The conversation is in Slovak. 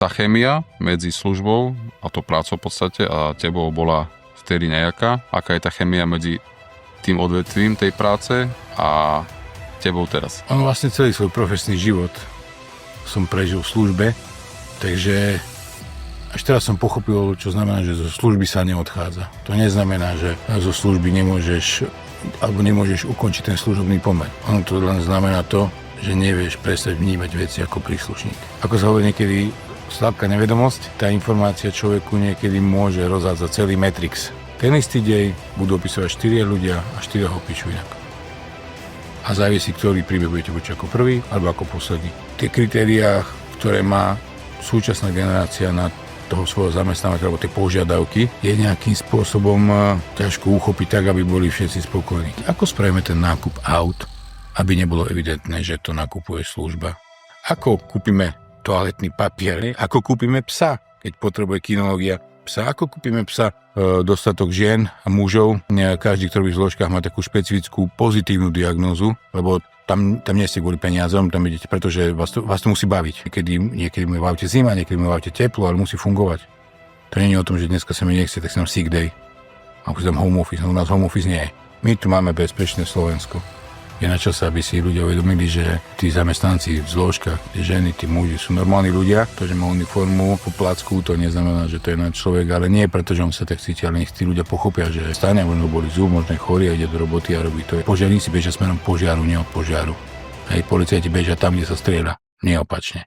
Tá chémia medzi službou a to prácou v podstate a tebou bola vtedy nejaká. Aká je tá chémia medzi tým odvetvím tej práce a tebou teraz? On vlastne celý svoj profesný život som prežil v službe, takže až teraz som pochopil, čo znamená, že zo služby sa neodchádza. To neznamená, že zo služby nemôžeš ukončiť ten služobný pomer. Ono to len znamená to, že nevieš prestať vnímať veci ako príslušník. Ako sa hovorí niekedy, sladká nevedomosť, tá informácia človeku niekedy môže rozhádzať celý Matrix. Ten istý dej budú opisovať 4 ľudia a 4 ho píšu inak. A závisí, ktorý príbeh budete počuť ako prvý alebo ako posledný. Tie kritériá, ktoré má súčasná generácia na toho svojho zamestnávateľa alebo tie požiadavky, je nejakým spôsobom ťažko uchopiť tak, aby boli všetci spokojní. Ako spravíme ten nákup aut, aby nebolo evidentné, že to nakupuje služba? Ako kúpime toaletný papier? Ako kúpime psa, keď potrebuje kinológia psa? Ako kúpime psa? Dostatok žien a mužov. Každý, ktorý v zložkách má takú špecifickú pozitívnu diagnózu, lebo tam nie ste kvôli peniazom, tam idete, pretože vás to musí baviť. Niekedy mu je v aute zima, niekedy mu je v aute teplo, ale musí fungovať. To nie je o tom, že dneska sa mi nechce, tak si tam sick day. A už tam home office, no u nás home office nie je. My tu máme bezpečné Slovensko. Je na čase, aby si ľudia uvedomili, že tí zamestnanci v zložkách, tie ženy, tí muži sú normálni ľudia. To, že má uniformu, po placku, to neznamená, že to je náš človek, ale nie preto, že on sa tak cíti, ale nech tí ľudia pochopia, že stane, možno boli zub, možno je chorý a ide do roboty a robí to. Požiarníci bežia smerom požiaru, nie od požiaru. Hej, policajti bežia tam, kde sa strieľa, nie opačne.